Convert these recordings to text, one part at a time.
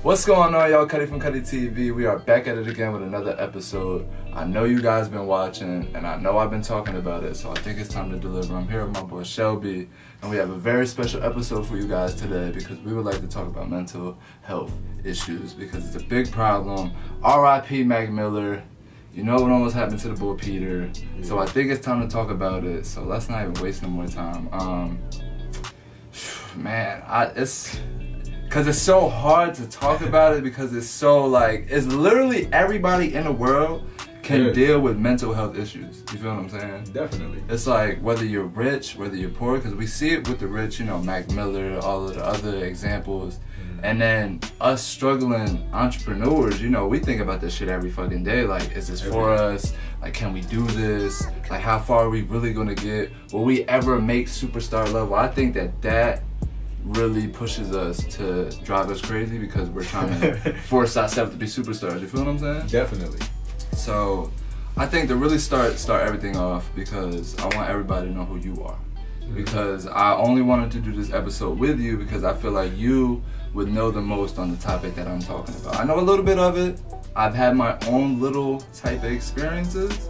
What's going on, y'all? Cutty from Cutty TV. We are back at it again with another episode. I know you guys been watching, and I know I've been talking about it, so I think it's time to deliver. I'm here with my boy Shelby, and we have a very special episode for you guys today because we would like to talk about mental health issues because it's a big problem. R.I.P. Mac Miller. You know what almost happened to the boy Peter. So I think it's time to talk about it. So let's not even waste no more time. Because it's so hard to talk about it because it's so like, it's literally everybody in the world can deal with mental health issues. You feel what I'm saying? Definitely. It's like whether you're rich, whether you're poor, because we see it with the rich, you know, Mac Miller, all of the other examples. And then us struggling entrepreneurs, you know, we think about this shit every fucking day. Like, is this for us? Like, can we do this? Like, how far are we really gonna get? Will we ever make superstar level? I think that really pushes us to drive us crazy because we're trying to force ourselves to be superstars. You feel what I'm saying? Definitely. So I think to really start everything off, because I want everybody to know who you are. Because I only wanted to do this episode with you because I feel like you would know the most on the topic that I'm talking about. I know a little bit of it. I've had my own little type of experiences,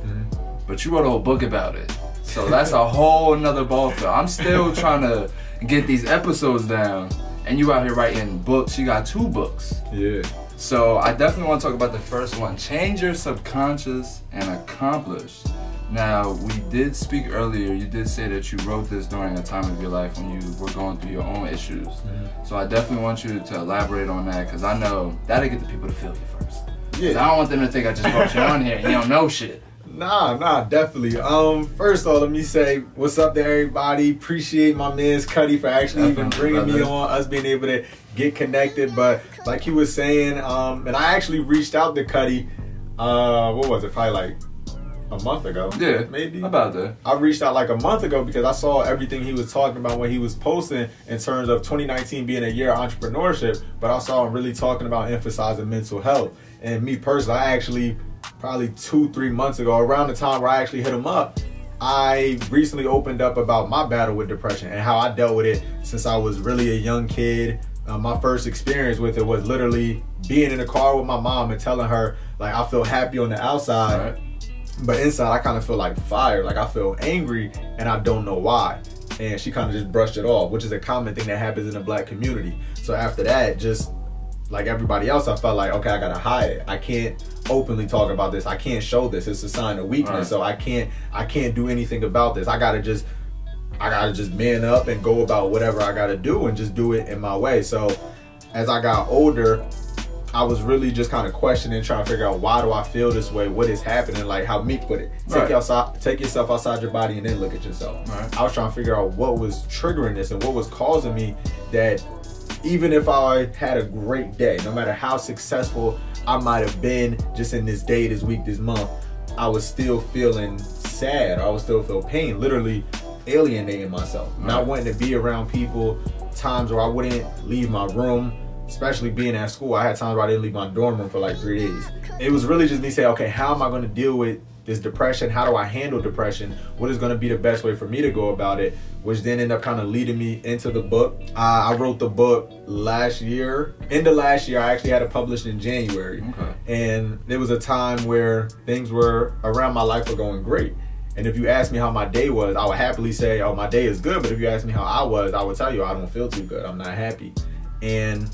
but you wrote a whole book about it. So that's a whole nother ballfield. I'm still trying to get these episodes down, and you out here writing books. You got 2 books. Yeah. So I definitely want to talk about the first one, Change Your Subconscious and Accomplish. Now, we did speak earlier, you did say that you wrote this during a time of your life when you were going through your own issues. So I definitely want you to elaborate on that, because I know that'll get the people to feel you first. Yeah. I don't want them to think I just brought you on here and you don't know shit. Nah, definitely. First of all, let me say what's up to everybody. Appreciate my man's Cutty for actually even bringing me on, us being able to get connected. But like he was saying, and I actually reached out to Cutty, what was it, probably like a month ago? Yeah, maybe. About that. I reached out like a month ago because I saw everything he was talking about when he was posting in terms of 2019 being a year of entrepreneurship, but I saw him really talking about emphasizing mental health. And me personally, I actually, probably 2-3 months ago, around the time where I actually hit him up, I recently opened up about my battle with depression and how I dealt with it since I was really a young kid. My first experience with it was literally being in the car with my mom and telling her, like, I feel happy on the outside, but inside I kind of feel like fire, like I feel angry and I don't know why. And she kind of just brushed it off, which is a common thing that happens in the Black community. So after that, just like everybody else, I felt like, okay, I gotta hide it. I can't openly talk about this. I can't show this. It's a sign of weakness. So I can't do anything about this. I gotta just man up and go about whatever I gotta do and just do it in my way. So as I got older, I was really just kind of questioning, trying to figure out, why do I feel this way? What is happening? Like how Meek put it, take yourself outside your body and then look at yourself. I was trying to figure out what was triggering this and what was causing me that even if I had a great day, no matter how successful I might have been just in this day, this week, this month, I was still feeling sad. I would still feel pain, literally alienating myself, not wanting to be around people, times where I wouldn't leave my room. Especially being at school, I had times where I didn't leave my dorm room for like 3 days. It was really just me saying, okay, how am I going to deal with this depression? How do I handle depression? What is going to be the best way for me to go about it? Which then ended up kind of leading me into the book. I wrote the book last year. End of last year, I actually had it published in January. And there was a time where things were around my life were going great. And if you ask me how my day was, I would happily say, oh, my day is good. But if you ask me how I was, I would tell you I don't feel too good. I'm not happy. And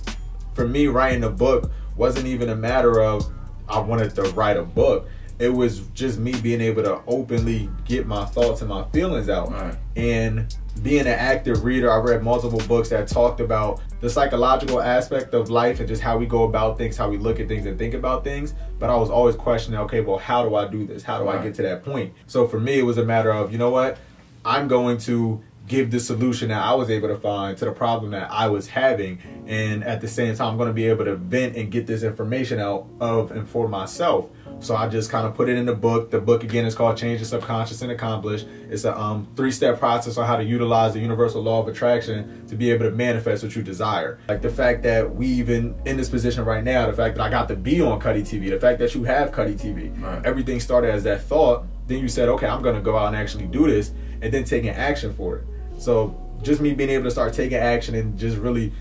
for me, writing a book wasn't even a matter of I wanted to write a book. It was just me being able to openly get my thoughts and my feelings out. And being an active reader, I read multiple books that talked about the psychological aspect of life and just how we go about things, how we look at things and think about things. But I was always questioning, okay, well, how do I do this? How do I get to that point? So for me, it was a matter of, you know what? I'm going to give the solution that I was able to find to the problem that I was having. And at the same time, I'm going to be able to vent and get this information out of and for myself. So I just kind of put it in the book. The book, again, is called Change Your Subconscious and Accomplish. It's a 3-step process on how to utilize the universal law of attraction to be able to manifest what you desire. Like the fact that we even in this position right now, the fact that I got to be on Cutty TV, the fact that you have Cutty TV, everything started as that thought. Then you said, okay, I'm going to go out and actually do this, and then taking action for it. So just me being able to start taking action and just really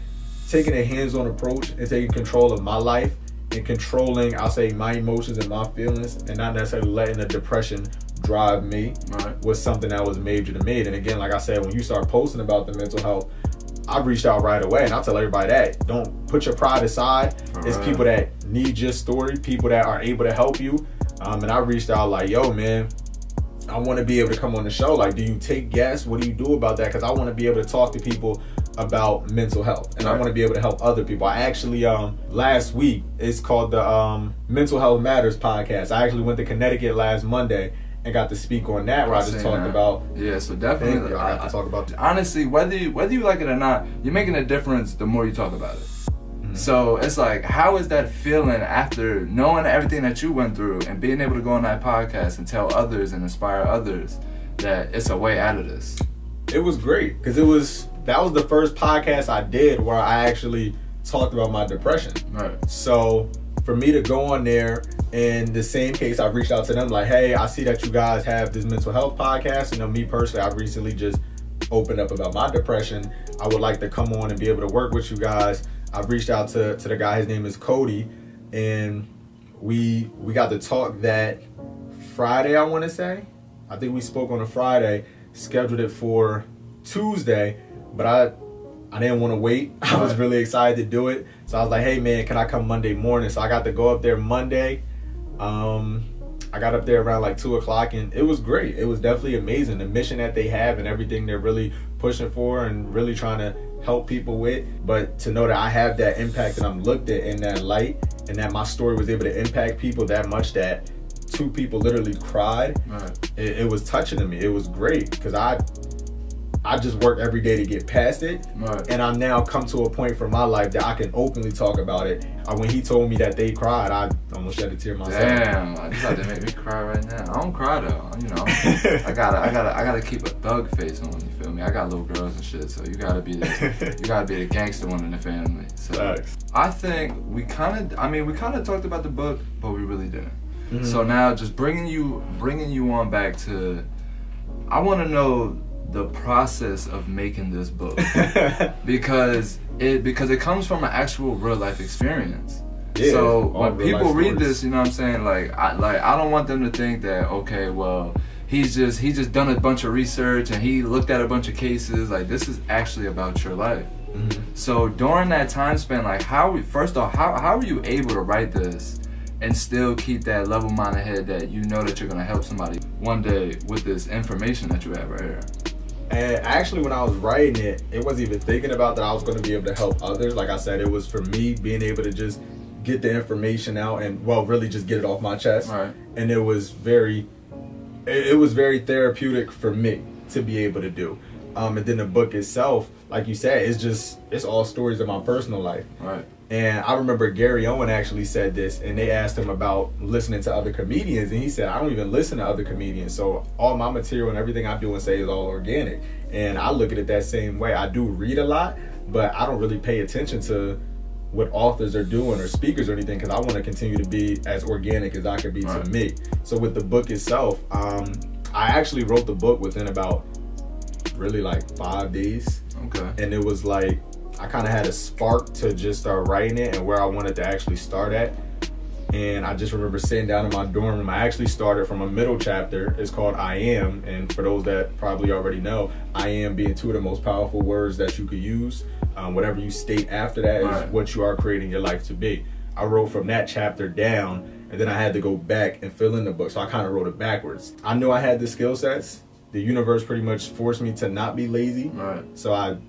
taking a hands-on approach and taking control of my life and controlling, I'll say, my emotions and my feelings, and not necessarily letting the depression drive me, was something that was major to me. And again, like I said, when you start posting about the mental health, I reached out right away, and I'll tell everybody that. Don't put your pride aside. It's people that need your story, people that are able to help you. And I reached out like, yo, man, I want to be able to come on the show. Like, do you take guests? What do you do about that? Because I want to be able to talk to people about mental health, and I want to be able to help other people. I actually, last week, it's called the Mental Health Matters podcast. I actually went to Connecticut last Monday and got to speak on that, where I just talked about. Yeah, so definitely, I got to talk about. Honestly, whether you like it or not, you're making a difference the more you talk about it. So it's like, how is that feeling after knowing everything that you went through and being able to go on that podcast and tell others and inspire others that it's a way out of this? It was great, because that was the first podcast I did where I actually talked about my depression. Right. So for me to go on there, in the same case, I reached out to them like, hey, I see that you guys have this mental health podcast. You know, me personally, I recently just opened up about my depression. I would like to come on and be able to work with you guys. I reached out to the guy, his name is Cutty, and we got to talk that Friday, I want to say. I think we spoke on a Friday, scheduled it for Tuesday, but I didn't want to wait. I was really excited to do it. So I was like, hey man, can I come Monday morning? So I got to go up there Monday. I got up there around like 2 o'clock, and it was great. It was definitely amazing. The mission that they have and everything they're really pushing for and really trying to help people with. But to know that I have that impact and I'm looked at in that light, and that my story was able to impact people that much that 2 people literally cried, it was touching to me. It was great, because I just work every day to get past it, and I've now come to a point for my life that I can openly talk about it. When he told me that they cried, I almost shed a tear myself. Damn, I just had to make me cry right now. I don't cry though, you know. I gotta keep a thug face on. You feel me? I got little girls and shit, so you gotta be the gangster one in the family. So I think we kind of talked about the book, but we really didn't. So now, just bringing you on back to, I want to know the process of making this book, because it comes from an actual real life experience. Yeah, so when people read this, you know what I'm saying, like I don't want them to think that, okay, well, he's just done a bunch of research and he looked at a bunch of cases. Like, this is actually about your life. So during that time span, like, how were you able to write this and still keep that level-minded head that you know that you're gonna help somebody one day with this information that you have right here? And actually, when I was writing it, it wasn't even thinking about that I was going to be able to help others. Like I said, it was for me being able to just get the information out and, well, really just get it off my chest. And it was very therapeutic for me to be able to do. And then the book itself, like you said, it's all stories of my personal life. And I remember Gary Owen actually said this, and they asked him about listening to other comedians, and he said, I don't even listen to other comedians, so all my material and everything I do and say is all organic. And I look at it that same way. I do read a lot, but I don't really pay attention to what authors are doing or speakers or anything, because I want to continue to be as organic as I could be to me. So with the book itself, I actually wrote the book within about really like 5 days. And it was like, I kind of had a spark to just start writing it and where I wanted to actually start at. And I just remember sitting down in my dorm room. I actually started from a middle chapter. It's called I Am. And for those that probably already know, I am being 2 of the most powerful words that you could use. Whatever you state after that is what you are creating your life to be. I wrote from that chapter down, and then I had to go back and fill in the book. So I kind of wrote it backwards. I knew I had the skill sets. The universe pretty much forced me to not be lazy. So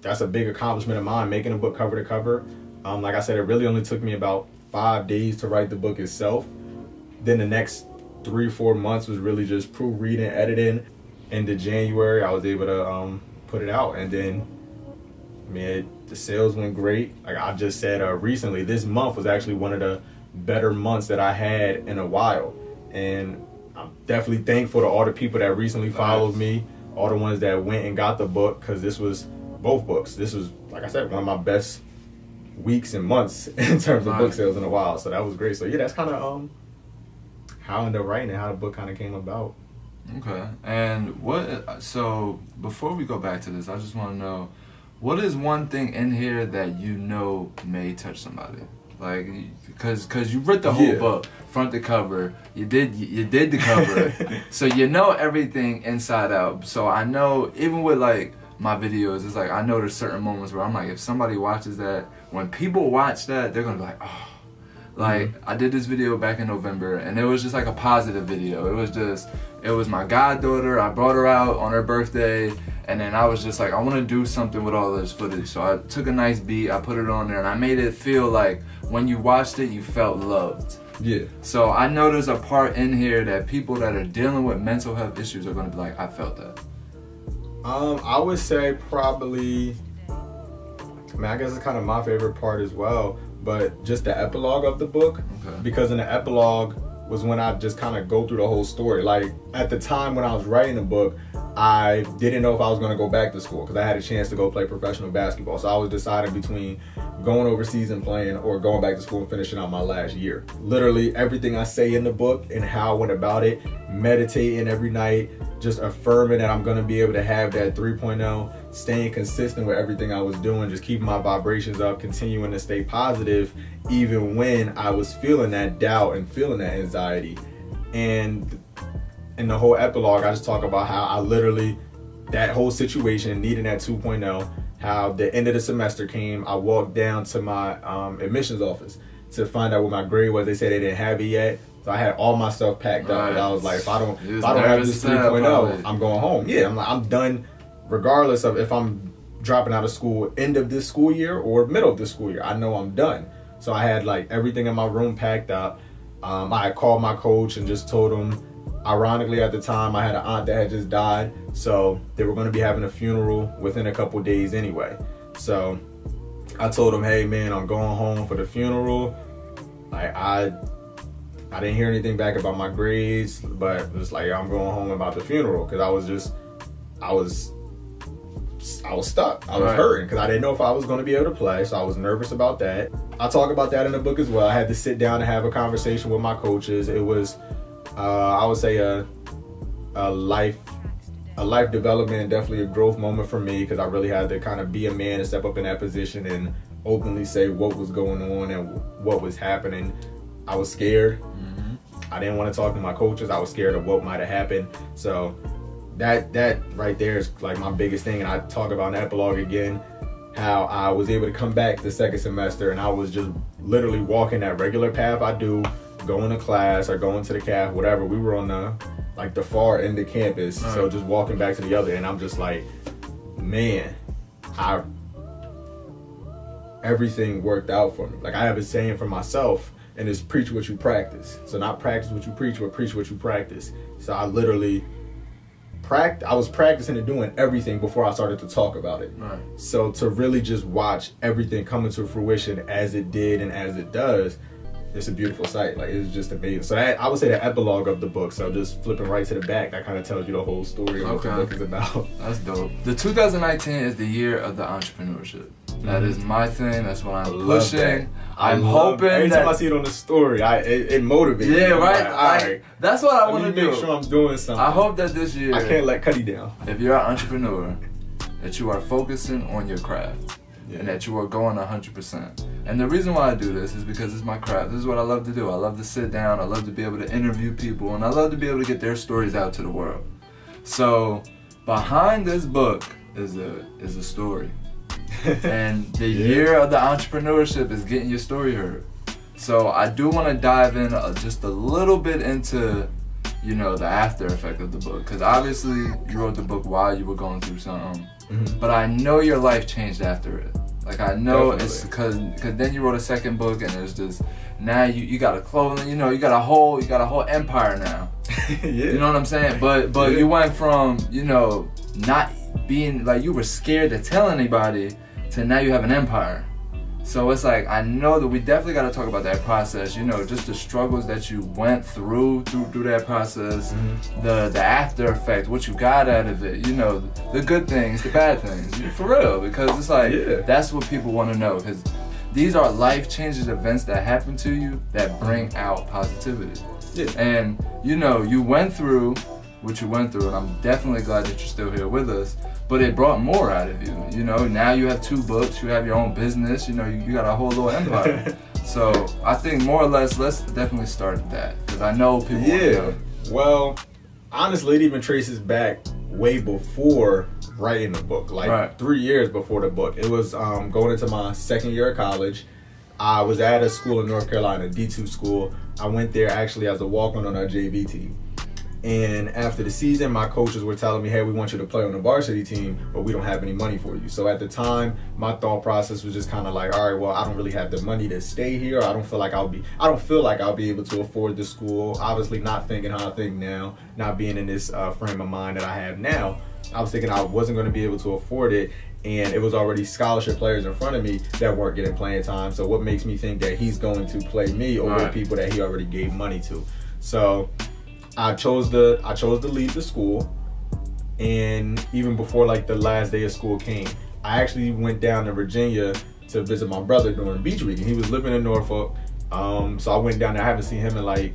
that's a big accomplishment of mine, making a book cover to cover. Like I said, it really only took me about 5 days to write the book itself. Then the next 3-4 months was really just proofreading, editing. Into January, I was able to put it out. And then, the sales went great. Like I just said recently, this month was actually one of the better months that I had in a while. And I'm definitely thankful to all the people that recently followed me, all the ones that went and got the book, because this was both books. This was, like I said, one of my best weeks and months in terms of book sales in a while. So that was great. So yeah, that's kind of how I ended up writing it, how the book kind of came about. Okay. And so before we go back to this, I just want to know, What is one thing in here that you know may touch somebody? Like, cause you read the whole book, front to cover. You did the cover, so you know everything inside out. So I know, even with like my videos, it's like I know there's certain moments where I'm like, if somebody watches that, when people watch that, they're gonna be like, oh. Like, I did this video back in November, and it was just like a positive video. It was my goddaughter. I brought her out on her birthday, and then I was just like, I want to do something with all this footage. So I took a nice beat, I put it on there, and I made it feel like when you watched it, you felt loved. Yeah. So I know there's a part in here that people that are dealing with mental health issues are going to be like, I felt that. I would say probably, I mean, I guess it's kind of my favorite part as well, but just the epilogue of the book. Okay. Because in the epilogue was when I just kind of go through the whole story. Like, at the time when I was writing the book, I didn't know if I was going to go back to school because I had a chance to go play professional basketball. So I was deciding between going overseas and playing or going back to school and finishing out my last year. Literally everything I say in the book and how I went about it, meditating every night, just affirming that I'm going to be able to have that 3.0, staying consistent with everything I was doing, just keeping my vibrations up, continuing to stay positive even when I was feeling that doubt and feeling that anxiety. And in the whole epilogue, I just talk about how I literally, that whole situation, needing that 2.0, how the end of the semester came, I walked down to my admissions office to find out what my grade was. They said they didn't have it yet. So I had all my stuff packed up. And I was like, if I don't have this 3.0, I'm going home. Yeah, I'm done regardless of if I'm dropping out of school end of this school year or middle of this school year. I know I'm done. So I had like everything in my room packed up. I had called my coach and just told him, ironically at the time, I had an aunt that had just died. So they were going to be having a funeral within a couple days anyway. So I told him, hey man, I'm going home for the funeral. Like I didn't hear anything back about my grades, but just like, I'm going home about the funeral because I was stuck. I was hurting because I didn't know if I was going to be able to play, so I was nervous about that. I talk about that in the book as well. I had to sit down and have a conversation with my coaches. It was, I would say, a life development and definitely a growth moment for me because I really had to kind of be a man and step up in that position and openly say what was going on and what was happening. I was scared. I didn't want to talk to my coaches. I was scared of what might have happened. So that right there is like my biggest thing. And I talk about in the epilogue again, how I was able to come back the second semester and I was just literally walking that regular path I do, going to class or going to the caf, whatever. We were on the far end of campus. So just walking back to the other end, I'm just like, man, everything worked out for me. Like I have a saying for myself, and it's preach what you practice. So not practice what you preach, but preach what you practice. So I literally I was practicing and doing everything before I started to talk about it. Right. So to really just watch everything come into fruition as it did and as it does, it's a beautiful sight. Like, it's just amazing. So that, I would say, the epilogue of the book. So just flipping right to the back, that kind of tells you the whole story of what the book is about. That's dope. The 2019 is the year of the entrepreneurship. That is my thing. That's what I'm pushing. I'm hoping every time I see it on the story, it motivates me. Yeah, right. Like, that's what I want to do. Make sure I'm doing something. I hope that this year, I can't let Cutty down. If you're an entrepreneur, that you are focusing on your craft. Yeah. And that you are going 100%. And the reason why I do this is because it's my craft. This is what I love to do. I love to sit down. I love to be able to interview people. And I love to be able to get their stories out to the world. So behind this book is a story. And the year of the entrepreneurship is getting your story heard. So I do want to dive in just a little bit into, you know, the after effect of the book. Because obviously you wrote the book while you were going through something. But I know your life changed after it. Like, I know it's because then you wrote a second book and it's just, now you got a clothing, you know, you got a whole empire now. Yeah. You know what I'm saying? But you went from, you know, not being, like, you were scared to tell anybody to now you have an empire. So it's like, I know that we definitely got to talk about that process, you know, just the struggles that you went through that process, the after effect, what you got out of it, you know, the good things, the bad things, for real, because it's like, that's what people want to know, because these are life-changing events that happen to you that bring out positivity. Yeah. And, you know, you went through what you went through, and I'm definitely glad that you're still here with us. But it brought more out of you. You know, now you have 2 books, you have your own business, you know, you got a whole little empire. So I think more or less, let's definitely start at that, because I know people. Yeah. Well, honestly, it even traces back way before writing the book, like 3 years before the book. It was going into my 2nd year of college. I was at a school in North Carolina, D2 school. I went there actually as a walk-on on our JV team. And after the season, my coaches were telling me, hey, we want you to play on the varsity team, but we don't have any money for you. So at the time, my thought process was just kind of like, all right, well, I don't really have the money to stay here. I don't feel like I'll be able to afford the school. Obviously not thinking how I think now, not being in this frame of mind that I have now. I was thinking I wasn't going to be able to afford it. And it was already scholarship players in front of me that weren't getting playing time. So what makes me think that he's going to play me over people that he already gave money to? So I chose to leave the school, and even before like the last day of school came, I actually went down to Virginia to visit my brother during beach week, and he was living in Norfolk. So I went down there. I haven't seen him in like,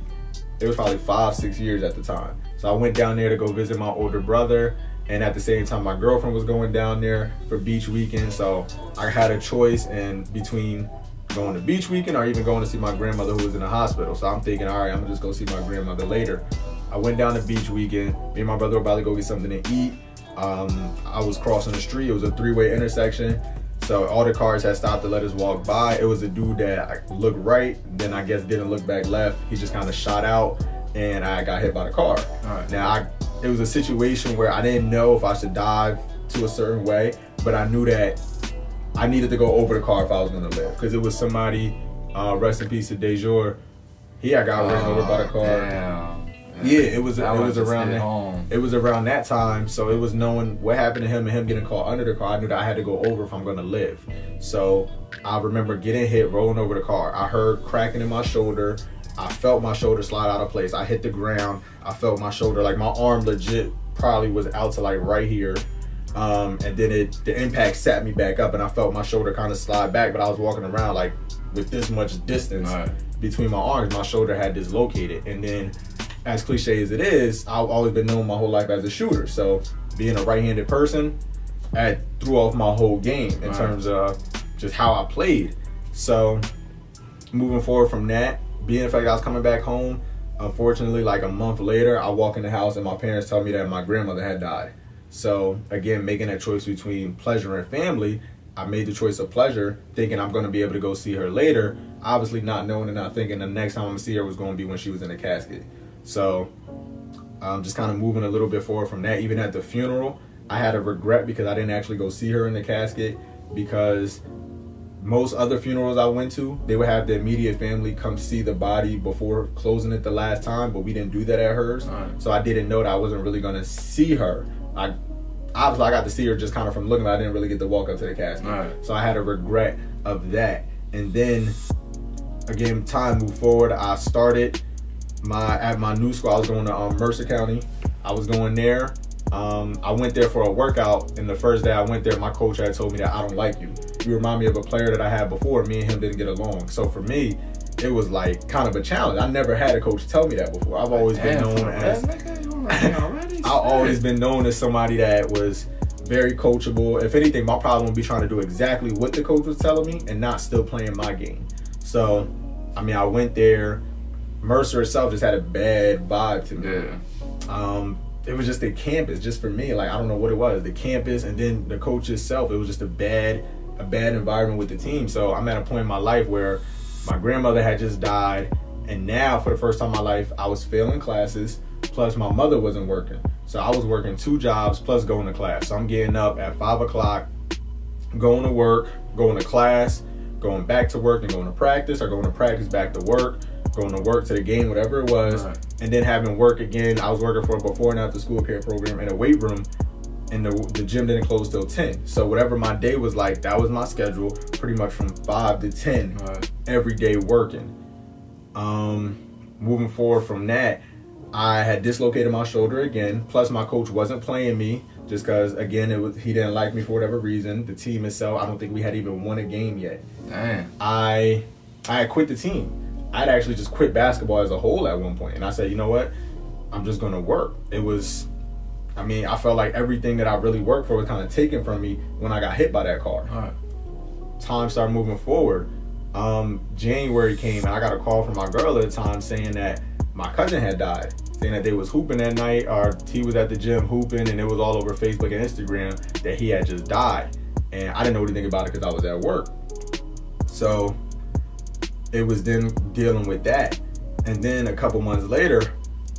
it was probably 5-6 years at the time. So I went down there to go visit my older brother, and at the same time my girlfriend was going down there for beach weekend. So I had a choice between going to beach weekend or even going to see my grandmother who was in the hospital. So I'm thinking, all right, I'm gonna just go see my grandmother later. I went down to beach weekend. Me and my brother were about to go get something to eat. I was crossing the street. It was a 3-way intersection. So all the cars had stopped to let us walk by. It was a dude that looked right, then I guess didn't look back left. He just kind of shot out, and I got hit by the car. Now, it was a situation where I didn't know if I should dive to a certain way, but I knew that I needed to go over the car if I was gonna live, because it was somebody, rest in peace to Dejour. He got ran over by the car. Damn. Yeah, it was around that time. So it was knowing what happened to him and him getting caught under the car. I knew that I had to go over if I'm gonna live. So I remember getting hit, rolling over the car. I heard cracking in my shoulder. I felt my shoulder slide out of place. I hit the ground. I felt my shoulder, like my arm legit probably was out to like right here. And then the impact sat me back up, and I felt my shoulder kind of slide back, but I was walking around like with this much distance between my arms. My shoulder had dislocated. And then, as cliche as it is, I've always been known my whole life as a shooter. So being a right-handed person, I threw off my whole game in terms of just how I played. So moving forward from that, being the fact I was coming back home, unfortunately, like a month later, I walk in the house and my parents tell me that my grandmother had died. So again, making that choice between pleasure and family, I made the choice of pleasure, thinking I'm going to be able to go see her later, obviously not knowing and not thinking the next time I'm going to see her was going to be when she was in a casket. So just kind of moving a little bit forward from that. Even at the funeral, I had a regret because I didn't actually go see her in the casket, because most other funerals I went to, they would have the immediate family come see the body before closing it the last time, but we didn't do that at hers. So I didn't know that I wasn't really going to see her. Obviously, I got to see her just kind of from looking, but I didn't really get to walk up to the casket. So I had a regret of that. And then, again, time moved forward. I started at my new school. I was going to Mercer County. I was going there. I went there for a workout, and the first day I went there, my coach had told me that I don't like you. You remind me of a player that I had before. Me and him didn't get along. So for me, it was like kind of a challenge. I never had a coach tell me that before. I've always been known as I've always been known as somebody that was very coachable. If anything, my problem would be trying to do exactly what the coach was telling me and not still playing my game. So, I mean, I went there. Mercer itself just had a bad vibe to me. It was just the campus, just for me. Like, I don't know what it was. The campus and then the coach itself, it was just a bad environment with the team. So I'm at a point in my life where my grandmother had just died, and now for the first time in my life, I was failing classes, plus my mother wasn't working. So I was working 2 jobs plus going to class. So I'm getting up at 5 o'clock, going to work, going to class, going back to work and going to practice, or going to practice back to work, going to work to the game, whatever it was, and then having work again. I was working for a before and after school care program in a weight room, and the gym didn't close till 10. So whatever my day was like, that was my schedule, pretty much from 5 to 10, every day working. Moving forward from that, I had dislocated my shoulder again, plus my coach wasn't playing me just because, again, he didn't like me for whatever reason. The team itself, I don't think we had even won a game yet. Damn. I had quit the team. I'd actually just quit basketball as a whole at one point. And I said, you know what? I'm just gonna work. It was, I mean, I felt like everything that I really worked for was kind of taken from me when I got hit by that car. All right. Time started moving forward. January came and I got a call from my girl at the time saying that my cousin had died, saying that they was hooping that night, or he was at the gym hooping, and it was all over Facebook and Instagram that he had just died. And I didn't know anything about it because I was at work. So it was then dealing with that. And then a couple months later,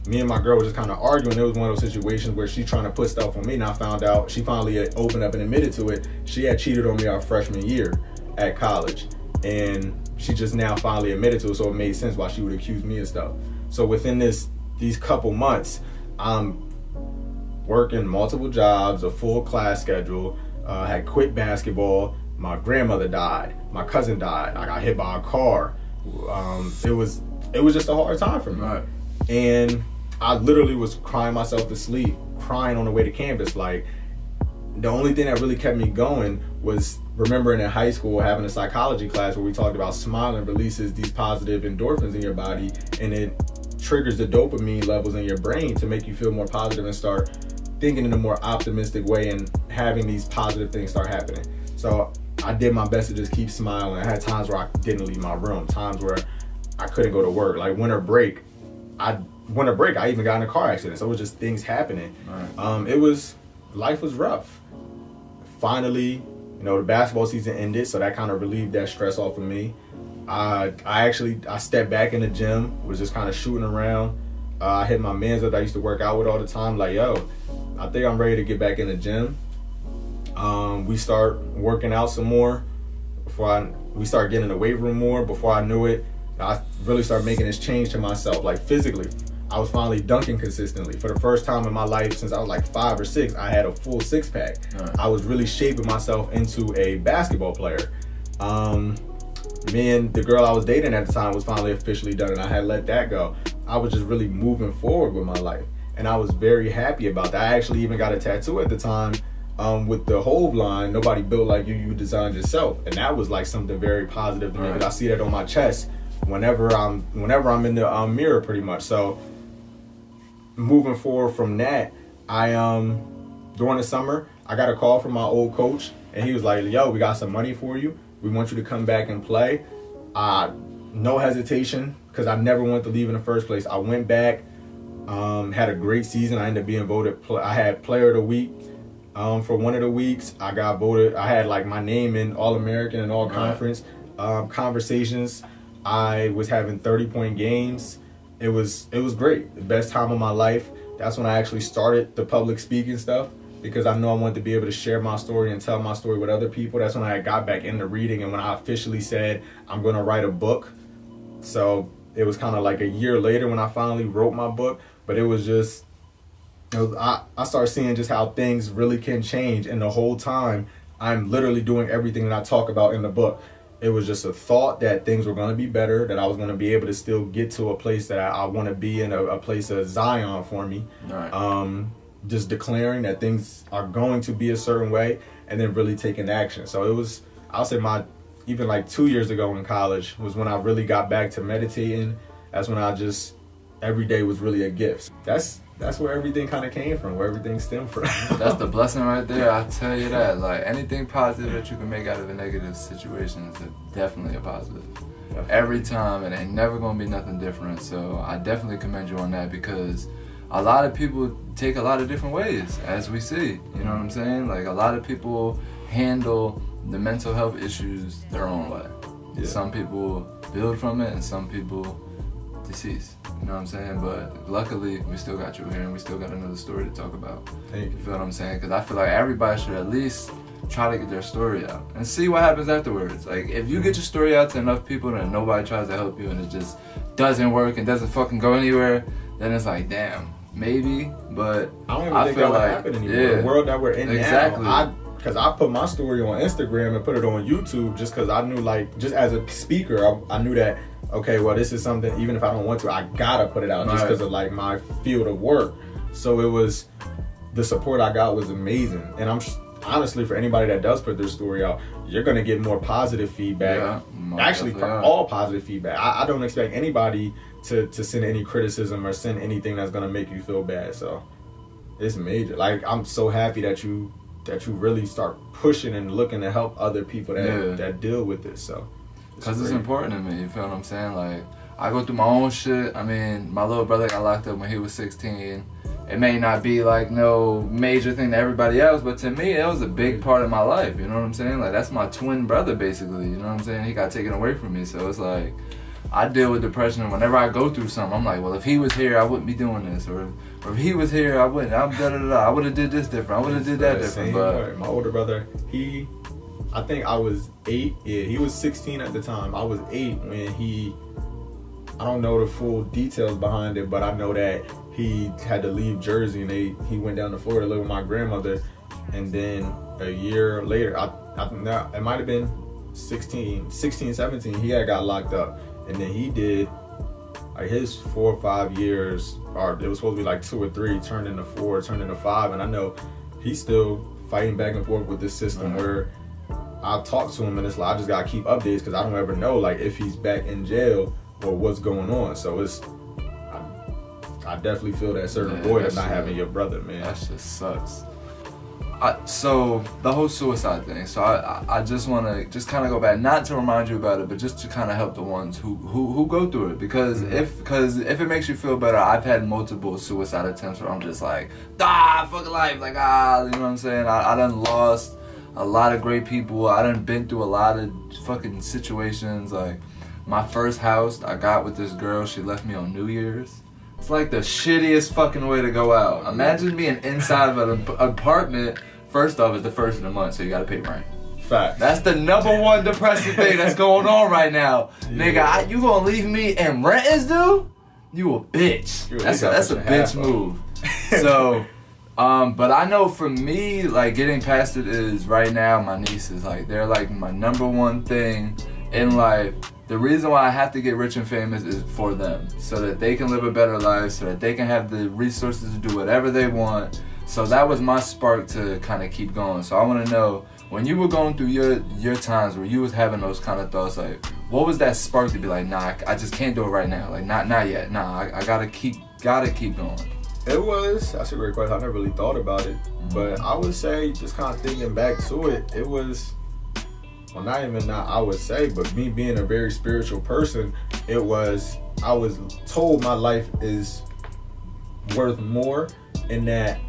me and my girl were just kind of arguing. It was one of those situations where she trying to put stuff on me, and I found out, she finally opened up and admitted to it. She had cheated on me our freshman year at college, and she just now finally admitted to it, so it made sense why she would accuse me of stuff. So within these couple months, I'm working multiple jobs, a full class schedule, had quit basketball, my grandmother died, my cousin died, I got hit by a car. It was just a hard time for me. Right. And I literally was crying myself to sleep, crying on the way to campus. Like, the only thing that really kept me going was remembering in high school having a psychology class where we talked about smiling releases these positive endorphins in your body, and it triggers the dopamine levels in your brain to make you feel more positive and start thinking in a more optimistic way and having these positive things start happening. So I did my best to just keep smiling. I had times where I didn't leave my room, times where I couldn't go to work. Like winter break, I even got in a car accident. So it was just things happening. Right. Life was rough. Finally, the basketball season ended, so that kind of relieved that stress off of me. I stepped back in the gym, was just kind of shooting around. I hit my mans that I used to work out with all the time, like, yo, I think I'm ready to get back in the gym. We start working out some more. We started getting in the weight room more. Before I knew it, I really started making this change to myself, like physically. I was finally dunking consistently. For the first time in my life since I was like 5 or 6, I had a full 6-pack. Right. I was really shaping myself into a basketball player. Me and the girl I was dating at the time was finally officially done, and I had let that go. I was just really moving forward with my life, and I was very happy about that. I actually even got a tattoo at the time with the Hove line, "Nobody built like you, you designed yourself," and that was like something very positive to me, because I see that on my chest whenever I'm in the mirror, pretty much. So moving forward from that, during the summer, I got a call from my old coach, and he was like, "Yo, we got some money for you. We want you to come back and play." No hesitation, because I never wanted to leave in the first place. I went back, had a great season. I ended up being voted. I had Player of the Week for one of the weeks. I got voted. I had like my name in All-American and All-Conference conversations. I was having 30-point games. It was great. The best time of my life. That's when I actually started the public speaking stuff, because I know I wanted to be able to share my story and tell my story with other people. That's when I got back into reading, and when I officially said I'm going to write a book. So it was kind of like a year later when I finally wrote my book, but it was just, I started seeing just how things really can change, and the whole time I'm literally doing everything that I talk about in the book. It was just a thought that things were going to be better, that I was going to be able to still get to a place that I want to be in, a place of Zion for me. Right. Just declaring that things are going to be a certain way, and then really taking action. So it was, I'll say even like 2 years ago in college was when I really got back to meditating. That's when every day was really a gift. That's where everything kind of came from, where everything stemmed from. That's the blessing right there, I tell you that. Like, anything positive that you can make out of a negative situation is definitely a positive. Definitely. Every time, and ain't never gonna be nothing different. So I definitely commend you on that, because a lot of people take a lot of different ways, as we see. You know what I'm saying? Like, a lot of people handle the mental health issues their own way. Yeah. Some people build from it, and some people deceased. You know what I'm saying? But luckily, we still got you here, and we still got another story to talk about. Thank you. You feel what I'm saying? Because I feel like everybody should at least try to get their story out and see what happens afterwards. Like, if you get your story out to enough people and nobody tries to help you, and it just doesn't work and doesn't fucking go anywhere, then it's like, damn, maybe. But I don't even think that would happen anymore. Yeah, the world that we're in now. Because I put my story on Instagram and put it on YouTube just because I knew, like, just as a speaker, I knew that, okay, well, this is something, even if I don't want to, I gotta put it out just because of, like, my field of work. So it was, the support I got was amazing. And honestly, for anybody that does put their story out, you're going to get more positive feedback. Yeah, actually, all positive feedback. I don't expect anybody to send any criticism or send anything that's going to make you feel bad. So it's major. Like, I'm so happy that you really start pushing and looking to help other people that deal with this. So because it's important to me, you feel what I'm saying? Like, I go through my own shit. I mean, my little brother got locked up when he was 16. It may not be like no major thing to everybody else, but to me, it was a big part of my life. You know what I'm saying? Like, that's my twin brother, basically. You know what I'm saying? He got taken away from me. So it's like, I deal with depression. Whenever I go through something, I'm like, well, if he was here, I wouldn't be doing this. Or if he was here, I wouldn't. I would have did this different. I would have did that different. But my older brother, I think I was 8. Yeah, he was 16 at the time. I was 8 when I don't know the full details behind it, but I know that he had to leave Jersey and he went down to Florida to live with my grandmother. And then a year later, it might have been 16, 17, he had got locked up. And then he did, like, his 4 or 5 years, or it was supposed to be like 2 or 3, turned into 4, turned into 5. And I know he's still fighting back and forth with this system where I'll talk to him and it's like, I just gotta keep updates because I don't ever know, like, if he's back in jail or what's going on. So I definitely feel that certain void of not having your brother, man. That shit sucks. So the whole suicide thing. So I just want to just kind of go back, not to remind you about it, but just to kind of help the ones who go through it. Because if it makes you feel better, I've had multiple suicide attempts where I'm just like, fuck life, like, you know what I'm saying? I done lost a lot of great people. I done been through a lot of fucking situations. Like, my first house I got with this girl, she left me on New Year's. It's like the shittiest fucking way to go out. Imagine being inside of an apartment. First off, it's the first of the month, so you gotta pay rent. Fact. That's the #1 depressing thing that's going on right now. Yeah. Nigga, you gonna leave me and rent is due? You a bitch. That's a bitch move. So, but I know for me, like, getting past it is right now, my nieces, like, they're like my #1 thing in life. The reason why I have to get rich and famous is for them, so that they can live a better life, so that they can have the resources to do whatever they want. So that was my spark to kind of keep going. So I want to know, when you were going through your times where you was having those kind of thoughts, like, what was that spark to be like, nah, I just can't do it right now, like, not yet, nah, I gotta keep going. That's a great question. I never really thought about it, but I would say, just kind of thinking back to it, it was, well, I would say, but me being a very spiritual person, I was told my life is worth more, in that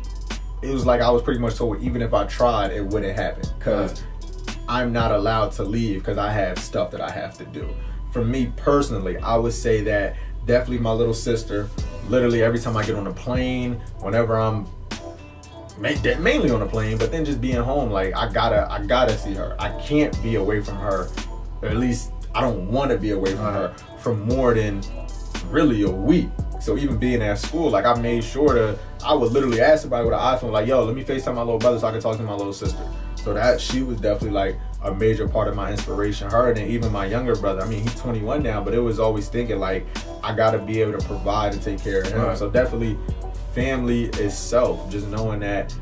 it was like I was pretty much told even if I tried, it wouldn't happen, because I'm not allowed to leave because I have stuff that I have to do. For me personally, I would say that definitely my little sister, literally every time I get on a plane, whenever I'm mainly on a plane, but then just being home, like, I gotta see her. I can't be away from her, or at least I don't want to be away from her for more than really a week. So even being at school, like, I made sure I would literally ask somebody with an iPhone, like, yo, let me FaceTime my little brother so I can talk to my little sister. So that, she was definitely like a major part of my inspiration. Her, and then even my younger brother, I mean, he's 21 now, but it was always thinking, like, I gotta be able to provide and take care of him. So definitely family itself, just knowing that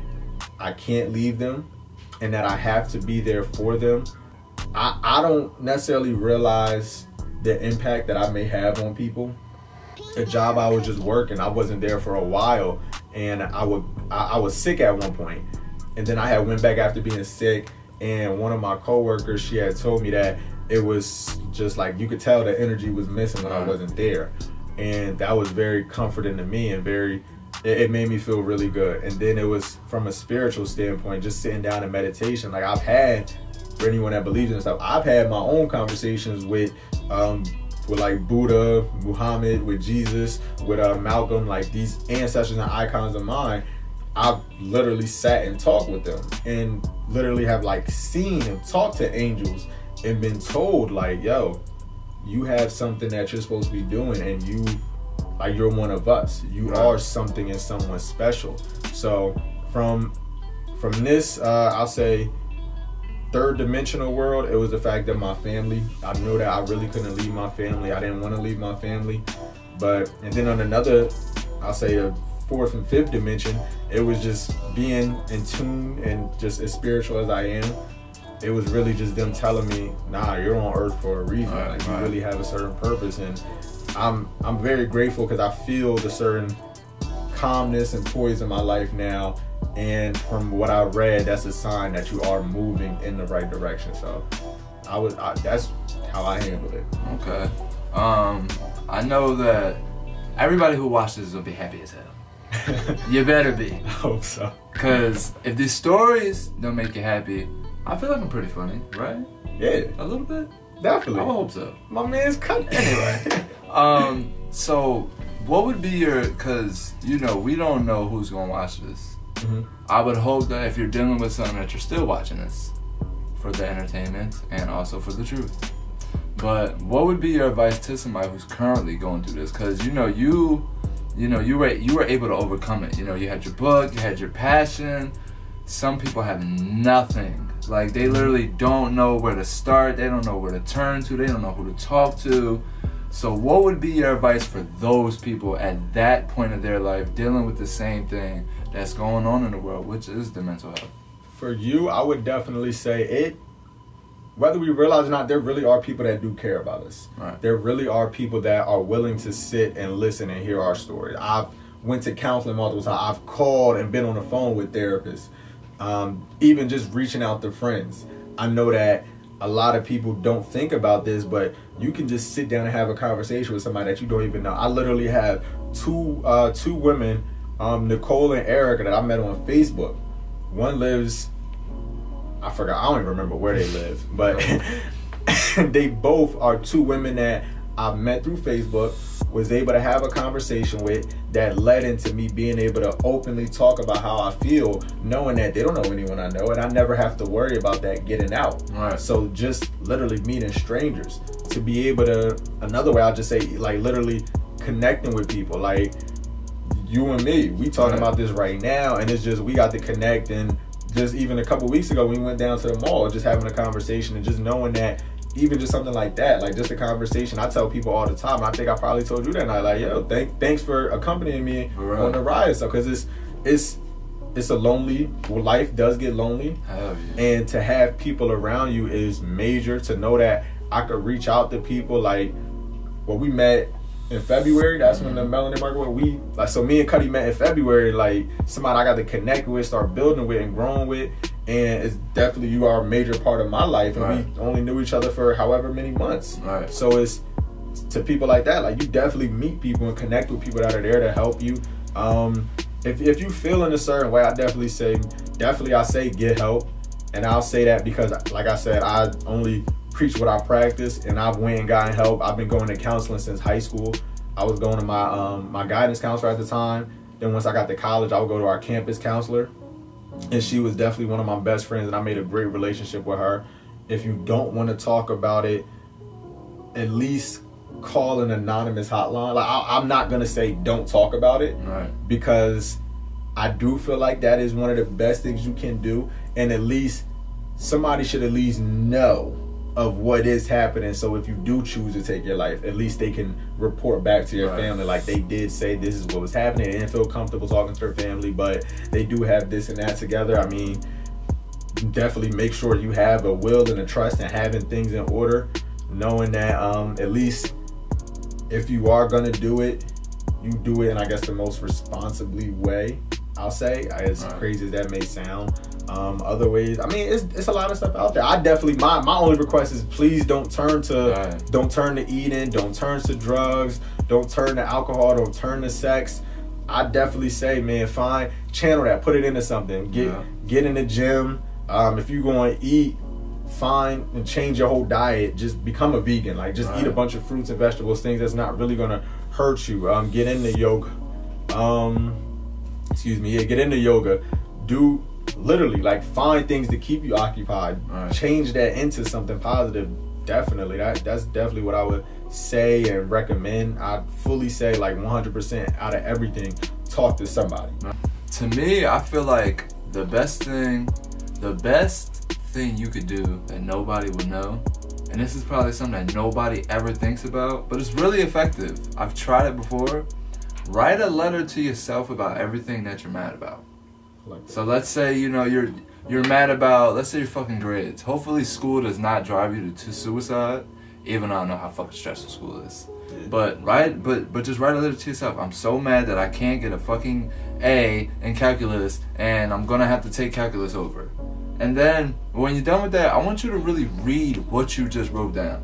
I can't leave them and that I have to be there for them. I don't necessarily realize the impact that I may have on people. The job I was just working, I wasn't there for a while, and I was sick at one point, and then I had went back after being sick, and one of my coworkers, she had told me that it was just like, you could tell the energy was missing when I wasn't there, and that was very comforting to me, and it made me feel really good. And then it was from a spiritual standpoint, just sitting down in meditation. Like, I've had, for anyone that believes in stuff, I've had my own conversations with like Buddha, Muhammad, with Jesus, with Malcolm, like these ancestors and icons of mine. I've literally sat and talked with them, and literally have, like, seen and talked to angels and been told, like, yo, you have something that you're supposed to be doing, and you're one of us. You are something and someone special. So from this, I'll say, third dimensional world, it was the fact that my family, I knew that I really couldn't leave my family. I didn't want to leave my family. And then on another, I'll say, a fourth and fifth dimension. It was just being in tune and just as spiritual as I am. It was really just them telling me, nah, you're on earth for a reason. Like, you really have a certain purpose. And I'm very grateful because I feel the certain calmness and poise in my life now. And from what I read, that's a sign that you are moving in the right direction. So that's how I handled it. Okay. I know that everybody who watches this will be happy as hell. You better be. I hope so. Because if these stories don't make you happy, I feel like I'm pretty funny, right? Yeah. A little bit? Definitely. I hope so. My man's Cutty. Anyway. So what would be your, because, you know, we don't know who's going to watch this. Mm-hmm. I would hope that if you're dealing with something that you're still watching this for the entertainment and also for the truth. But what would be your advice to somebody who's currently going through this? Because you were able to overcome it. You know, you had your book, you had your passion. Some people have nothing. Like, they literally don't know where to start. They don't know where to turn to. They don't know who to talk to. So what would be your advice for those people at that point of their life dealing with the same thing that's going on in the world, which is the mental health? For you, I would definitely say it. Whether we realize or not, there really are people that do care about us. Right. There really are people that are willing to sit and listen and hear our stories. I've went to counseling multiple times. I've called and been on the phone with therapists. Even just reaching out to friends. I know that a lot of people don't think about this, but you can just sit down and have a conversation with somebody that you don't even know. I literally have two women, Nicole and Erica, that I met on Facebook. One lives, I forgot, I don't even remember where they live, but they both are two women that I met through Facebook, was able to have a conversation with, that led into me being able to openly talk about how I feel, knowing that they don't know anyone I know, and I never have to worry about that getting out. Right. So just literally meeting strangers, to be able to, another way I'll just say, like, literally connecting with people, like you and me, we talking about this right now, and it's just, we got to connect. And just even a couple weeks ago, we went down to the mall, just having a conversation, and just knowing that even just something like that, like just a conversation, I tell people all the time, and I think I probably told you that night, like, yo, thanks for accompanying me on the ride. So, because it's a lonely, life does get lonely. Hell yeah. And to have people around you is major. To know that I could reach out to people, like, well, we met in February. That's when the Melanin Market, so me and Cutty met in February, like somebody I got to connect with, start building with, and growing with. And it's definitely, you are a major part of my life, and we only knew each other for however many months. Right. So it's to people like that, like, you definitely meet people and connect with people that are there to help you. If you feel in a certain way, I definitely say get help. And I'll say that because, like I said, I only preach what I practice, and I've went and gotten help. I've been going to counseling since high school. I was going to my guidance counselor at the time. Then once I got to college, I would go to our campus counselor. And she was definitely one of my best friends, and I made a great relationship with her. If you don't want to talk about it, at least call an anonymous hotline. Like, I'm not going to say don't talk about it, because I do feel like that is one of the best things you can do. And at least somebody should at least know of what is happening. So if you do choose to take your life, at least they can report back to your family, like, they did say this is what was happening. They didn't feel comfortable talking to their family, but they do have this and that together. I mean, definitely make sure you have a will and a trust and having things in order, knowing that at least if you are gonna do it, you do it in, I guess, the most responsibly way, I'll say, as crazy as that may sound. Other ways, I mean, it's a lot of stuff out there. I definitely, my only request is, please don't turn to eating, don't turn to drugs, don't turn to alcohol, don't turn to sex. I definitely say, man, channel that, put it into something. Get in the gym. If you're going to eat, fine, and change your whole diet. Just become a vegan. Like, just eat a bunch of fruits and vegetables, things that's not really gonna hurt you. Get into yoga. Get into yoga. Do literally, like, find things to keep you occupied. Change that into something positive. Definitely, that's definitely what I would say and recommend. I'd fully say, like, 100% out of everything, talk to somebody. To me, I feel like the best thing you could do that nobody would know, and this is probably something that nobody ever thinks about, but it's really effective. I've tried it before. write a letter to yourself about everything that you're mad about. Like So let's say, you know, you're mad about, let's say your fucking grades. Hopefully school does not drive you to suicide, even though I know how fucking stressful school is. But just write a letter to yourself. I'm so mad that I can't get a fucking A in calculus, and I'm gonna have to take calculus over. And then when you're done with that, I want you to really read what you just wrote down,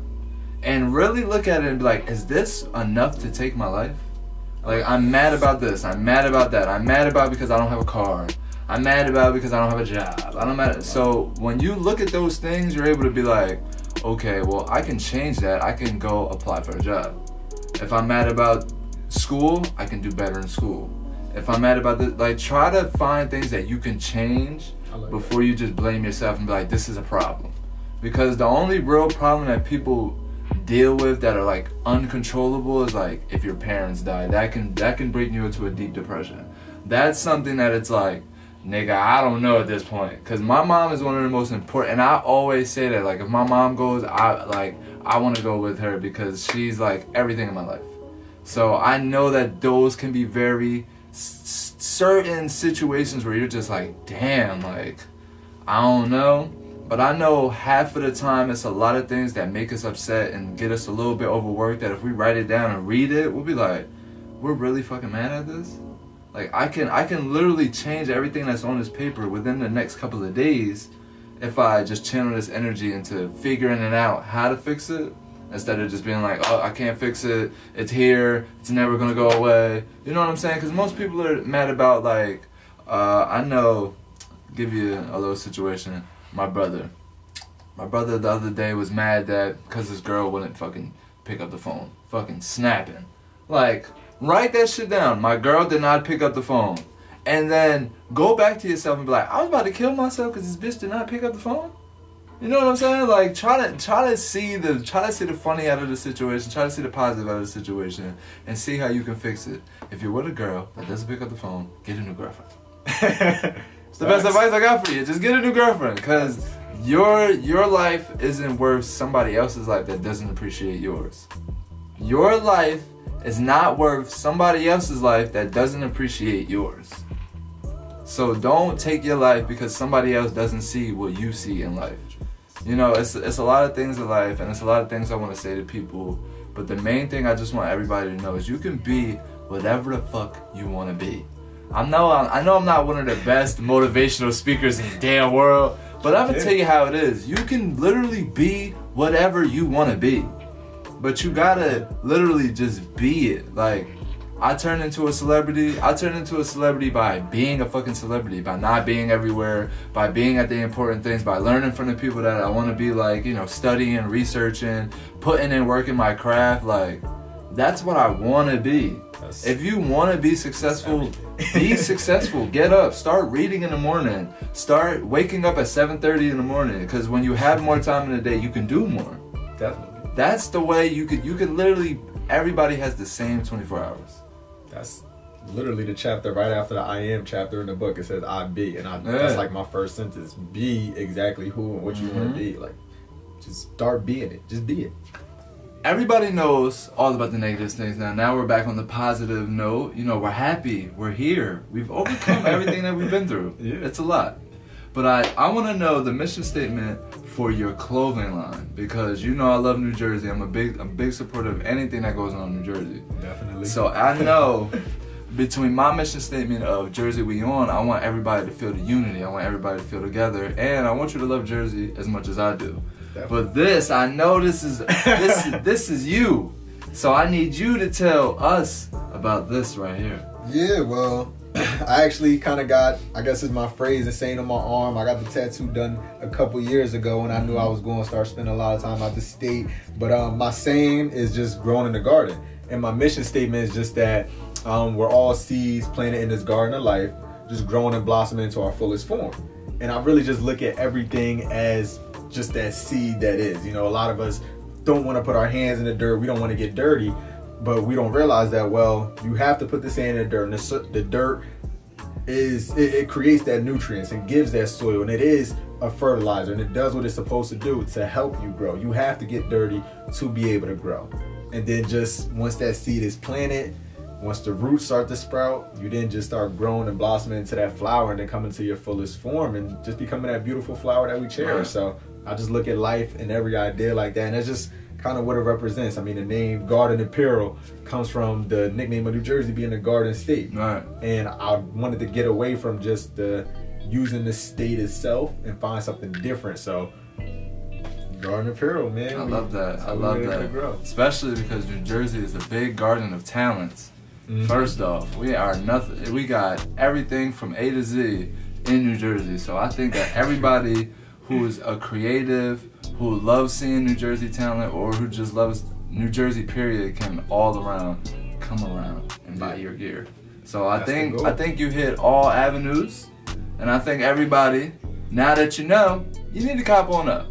and really look at it and be like, is this enough to take my life? Like, I'm mad about this, I'm mad about that, I'm mad about because I don't have a car, I'm mad about because I don't have a job. So when you look at those things, you're able to be like, okay, well, I can change that. I can go apply for a job. If I'm mad about school, I can do better in school. If I'm mad about this, like, try to find things that you can change before you just blame yourself and be like, this is a problem. Because the only real problem that people deal with that are like uncontrollable is like if your parents die. That can bring you into a deep depression. That's something that it's like, nigga, I don't know at this point. Cause my mom is one of the most important, and I always say that, like, if my mom goes, I want to go with her because she's like everything in my life. So I know that those can be very certain situations where you're just like, damn, like, I don't know. But I know half of the time it's a lot of things that make us upset and get us a little bit overworked that if we write it down and read it, we'll be like, we're really fucking mad at this? Like, I can literally change everything that's on this paper within the next couple of days if I just channel this energy into figuring it out how to fix it, instead of just being like, oh, I can't fix it, it's here, it's never gonna go away. You know what I'm saying? Because most people are mad about, like, I know, give you a little situation. My brother the other day was mad that because his girl wouldn't fucking pick up the phone. Fucking snapping. Like, write that shit down. My girl did not pick up the phone. And then go back to yourself and be like, I was about to kill myself because this bitch did not pick up the phone. You know what I'm saying? Like, try to see the funny out of the situation, try to see the positive out of the situation, and see how you can fix it. If you're with a girl that doesn't pick up the phone, get a new girlfriend. It's the best advice I got for you. Just get a new girlfriend, because your life isn't worth somebody else's life that doesn't appreciate yours. Your life is not worth somebody else's life that doesn't appreciate yours. So don't take your life because somebody else doesn't see what you see in life. You know, it's a lot of things in life, and it's a lot of things I want to say to people, but the main thing I just want everybody to know is you can be whatever the fuck you want to be. I know I'm not one of the best motivational speakers in the damn world, but I'm gonna tell you how it is. You can literally be whatever you want to be, but you gotta literally just be it. Like, I turned into a celebrity. I turned into a celebrity by being a fucking celebrity, by not being everywhere, by being at the important things, by learning from the people that I want to be like, you know, studying, researching, putting in work in my craft. Like, that's what I want to be. If you want to be successful, be successful. Get up, start reading in the morning, start waking up at 7:30 in the morning, because when you have more time in the day, you can do more. Definitely. That's the way you could literally, everybody has the same 24 hours. That's literally the chapter right after the I am chapter in the book. It says I be, and that's like my first sentence. Be exactly who and what you want to be. Like, just start being it. Just be it. Everybody knows all about the negative things now. Now we're back on the positive note. You know, we're happy. We're here. We've overcome everything that we've been through. Yeah. It's a lot. But I want to know the mission statement for your clothing line, because you know I love New Jersey. I'm a big supporter of anything that goes on in New Jersey. Definitely. So I know between my mission statement of Jersey We On, I want everybody to feel the unity. I want everybody to feel together, and I want you to love Jersey as much as I do. Definitely. But this, I know this is you. So I need you to tell us about this right here. Yeah, well, I actually kind of got, I guess it's my phrase and saying on my arm. I got the tattoo done a couple years ago, and I knew I was going to start spending a lot of time out the state. But my saying is just growing in the garden. And my mission statement is just that we're all seeds planted in this garden of life, just growing and blossoming into our fullest form. And I really just look at everything as just that seed that is. You know, a lot of us don't want to put our hands in the dirt. We don't want to get dirty. But we don't realize that, well, you have to put the sand in the dirt. And the dirt it creates that nutrients and gives that soil. And it is a fertilizer. And it does what it's supposed to do to help you grow. You have to get dirty to be able to grow. And then just once that seed is planted, once the roots start to sprout, you then just start growing and blossoming into that flower and then coming to your fullest form and just becoming that beautiful flower that we cherish. Right. So I just look at life and every idea like that, and that's just kind of what it represents. I mean, the name Garden Apparel comes from the nickname of New Jersey being a garden state. Right. And I wanted to get away from just using the state itself and find something different. So Garden Apparel, man. I love that. I love that. Especially because New Jersey is a big garden of talents. Mm-hmm. First off, we are nothing. We got everything from A to Z in New Jersey. So I think that everybody who is a creative, who loves seeing New Jersey talent, or who just loves New Jersey period, can all around come around and buy your gear. So I think you hit all avenues, and I think everybody, now that you know, you need to cop on up.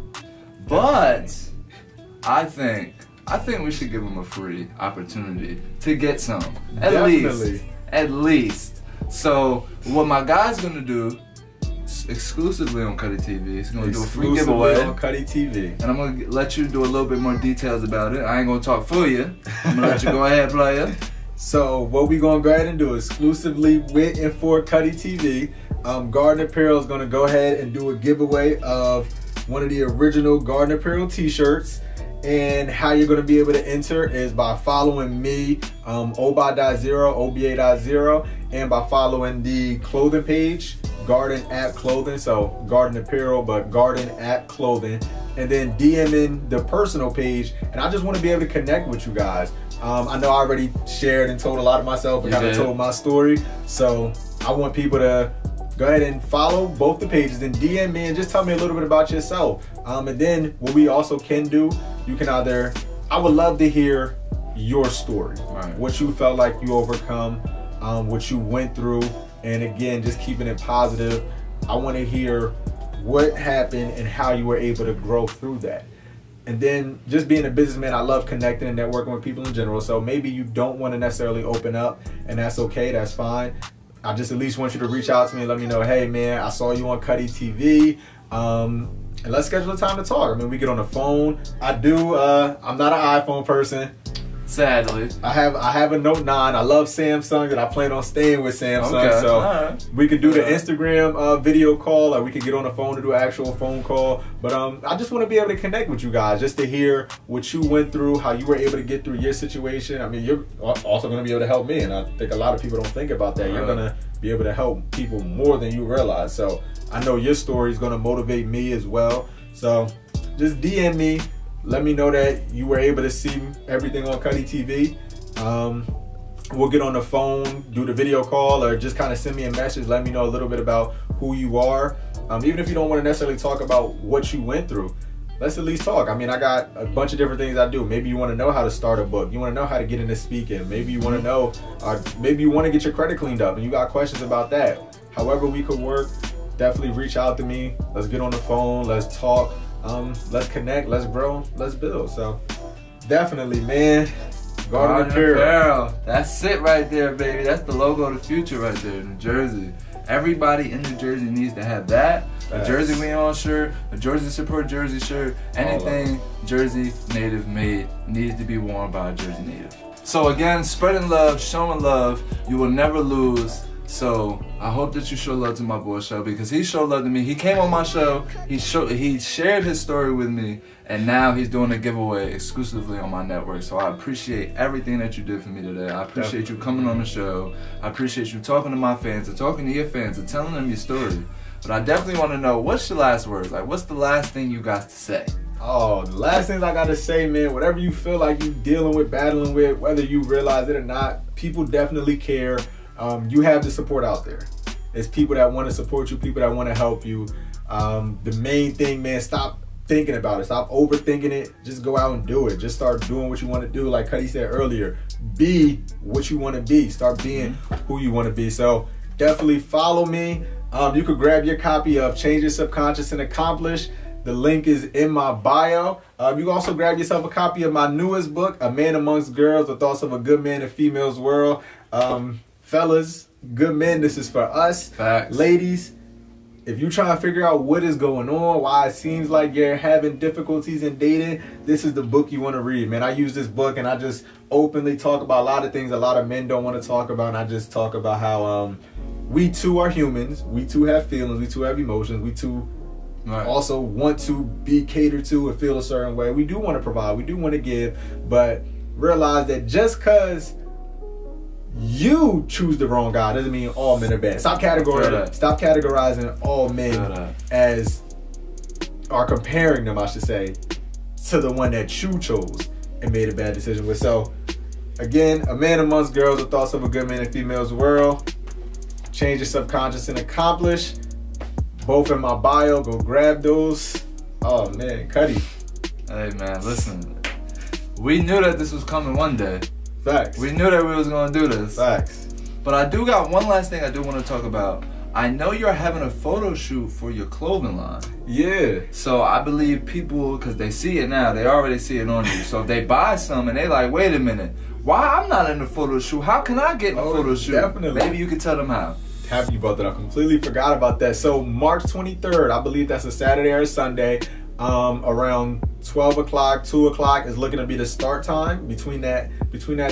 But I think we should give them a free opportunity to get some, at least. So what my guy's gonna do, exclusively on Cutty TV, he's gonna do a free giveaway on Cutty TV, and I'm gonna let you do a little bit more details about it. I ain't gonna talk for you. I'm gonna let you go ahead, player. So what we gonna go ahead and do exclusively with and for Cutty TV, Garden Apparel is gonna go ahead and do a giveaway of one of the original Garden Apparel t-shirts. And how you're going to be able to enter is by following me, oba.0, and by following the clothing page, Garden App Clothing. So Garden Apparel, but Garden App Clothing. And then DMing the personal page. And I just want to be able to connect with you guys. I know I already shared and told a lot of myself and kind of told my story. So I want people to go ahead and follow both the pages and DM me and just tell me a little bit about yourself. And then what we also can do, you can either, I would love to hear your story, what you felt like you overcome, what you went through, and again, just keeping it positive. I want to hear what happened and how you were able to grow through that. And then just being a businessman, I love connecting and networking with people in general. So maybe you don't want to necessarily open up, and that's okay, that's fine. I just at least want you to reach out to me and let me know, hey man, I saw you on Cutty TV, and let's schedule a time to talk. I mean, we get on the phone. I'm not an iPhone person. Sadly. I have a Note 9. I love Samsung, and I plan on staying with Samsung. So we could do the Instagram video call, or we could get on the phone to do an actual phone call. But I just want to be able to connect with you guys, just to hear what you went through, how you were able to get through your situation. I mean, you're also going to be able to help me, and I think a lot of people don't think about that. You're going to be able to help people more than you realize. So I know your story is going to motivate me as well. So just DM me. Let me know that you were able to see everything on Cutty TV. We'll get on the phone, do the video call, or just kind of send me a message. Let me know a little bit about who you are. Even if you don't want to necessarily talk about what you went through, let's at least talk. I mean, I got a bunch of different things I do. Maybe you want to know how to start a book. You want to know how to get into speaking. Maybe you want to know, maybe you want to get your credit cleaned up and you got questions about that. However we could work, definitely reach out to me. Let's get on the phone. Let's talk. Let's connect, let's grow, let's build. So definitely, man, Garden Apparel. That's it right there, baby. That's the logo of the future right there, New Jersey. Everybody in New Jersey needs to have that. A Jersey We On shirt, a Jersey Support Jersey shirt, anything Jersey native made needs to be worn by a Jersey native. So again, spreading love, showing love, you will never lose. So I hope that you show love to my boy Shelby, because he showed love to me. He came on my show, he shared his story with me, and now he's doing a giveaway exclusively on my network. So I appreciate everything that you did for me today. I appreciate you coming on the show. I appreciate you talking to my fans and talking to your fans and telling them your story. But I definitely want to know, what's your last words? Like, what's the last thing you got to say? Oh, the last things I got to say, man, whatever you feel like you dealing with, battling with, whether you realize it or not, people definitely care. You have the support out there. It's people that want to support you, people that want to help you. The main thing, man, stop thinking about it. Stop overthinking it. Just go out and do it. Just start doing what you want to do. Like Cutty said earlier, be what you want to be. Start being who you want to be. So definitely follow me. You could grab your copy of Change Your Subconscious and Accomplish. The link is in my bio. You can also grab yourself a copy of my newest book, A Man Amongst Girls, The Thoughts of a Good Man in Females World. Fellas, good men, this is for us. Facts. Ladies, if you try to figure out what is going on, why it seems like you're having difficulties in dating, this is the book you want to read, man. I use this book and I just openly talk about a lot of things a lot of men don't want to talk about, and I just talk about how we too are humans, we too have feelings, we too have emotions, we too also want to be catered to and feel a certain way. We do want to provide, we do want to give, but realize that just because you choose the wrong guy doesn't mean all men are bad. Stop categorizing all men as, or comparing them, I should say, to the one that you chose and made a bad decision with. So, again, a man amongst girls, the thoughts of a good man and female's world. Change your subconscious and accomplish. Both in my bio. Go grab those. Oh man, Cutty. Hey man, listen. We knew that this was coming one day. Facts. We knew that we was gonna do this. Facts. But I do got one last thing I do want to talk about. I know you're having a photo shoot for your clothing line. Yeah. So I believe people, because they see it now, they already see it on you. So if they buy some and they like, wait a minute, why I'm not in the photo shoot? How can I get in the photo shoot? Definitely. Maybe you can tell them how. Happy you brought that up. Completely forgot about that. So March 23rd, I believe that's a Saturday or a Sunday, around 12 o'clock, 2 o'clock is looking to be the start time. Between that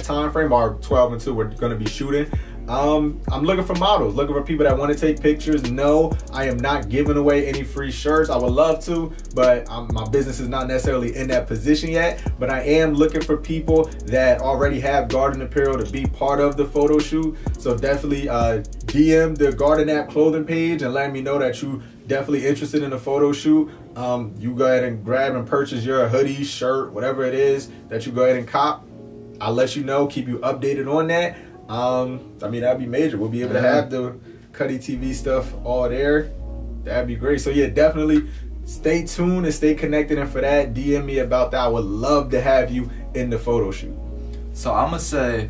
time frame, or 12 and 2, we're going to be shooting. I'm looking for models, looking for people that want to take pictures. No, I am not giving away any free shirts. I would love to, but my business is not necessarily in that position yet. But I am looking for people that already have garden apparel to be part of the photo shoot. So definitely DM the Garden App clothing page and let me know that you definitely interested in a photo shoot. You go ahead and grab and purchase your hoodie, shirt, whatever it is that you go ahead and cop. I'll let you know, keep you updated on that. I mean, that'd be major. We'll be able to have the Cutty TV stuff all there. That'd be great. So yeah, definitely stay tuned and stay connected. And for that, DM me about that. I would love to have you in the photo shoot. So I'm gonna say,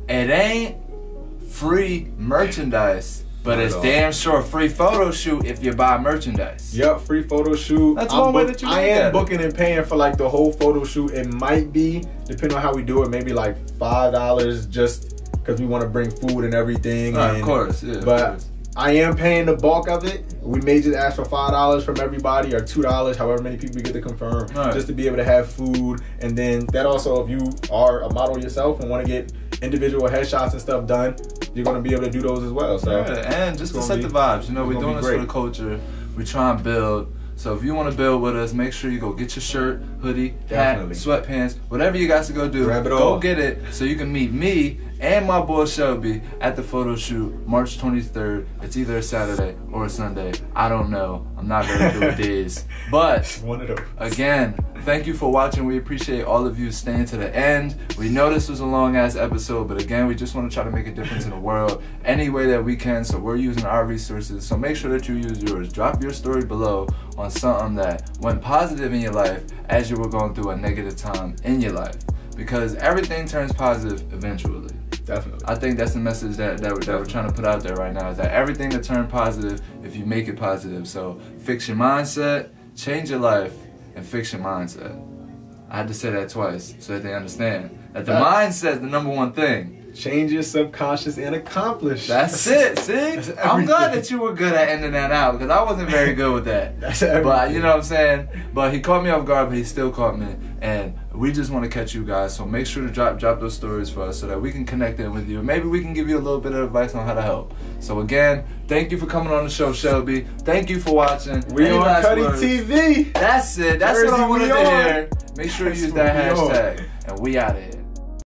it ain't free merchandise, but it's damn sure free photo shoot if you buy merchandise. Yep, free photo shoot. That's one way that you I am booking and paying for like the whole photo shoot. It might be, depending on how we do it, maybe like $5 just because we want to bring food and everything. Of course, yeah. But I am paying the bulk of it. We may just ask for $5 from everybody, or $2, however many people we get to confirm, just to be able to have food. And then that also, if you are a model yourself and want to get individual headshots and stuff done, you're going to be able to do those as well. So and just to set the vibes, you know, we're doing this for the culture. We try and build. So if you want to build with us, make sure you go get your shirt, hoodie, hat, sweatpants, whatever you got to go do. Go get it so you can meet me and my boy Shelby at the photo shoot March 23rd. It's either a Saturday or a Sunday. I don't know. I'm not very good with days. But one of those. Again, thank you for watching. We appreciate all of you staying to the end. We know this was a long ass episode, but again, we just want to try to make a difference in the world any way that we can. So we're using our resources. So make sure that you use yours. Drop your story below on something that went positive in your life as you were going through a negative time in your life, because everything turns positive eventually. Definitely. I think that's the message that we're trying to put out there right now, is that everything will turn positive if you make it positive. So fix your mindset, change your life, and fix your mindset. I had to say that twice so that they understand that the mindset is the #1 thing. Change your subconscious and accomplish. That's it. See? I'm glad that you were good at ending that out, because I wasn't very good with that. That's everything. But you know what I'm saying? But he caught me off guard, but he still caught me. And we just want to catch you guys. So make sure to drop those stories for us so that we can connect in with you. Maybe we can give you a little bit of advice on how to help. So again, thank you for coming on the show, Shelby. Thank you for watching. We on Cutty TV. That's it. That's what I wanted to hear. Make sure you use that hashtag. And we out of here.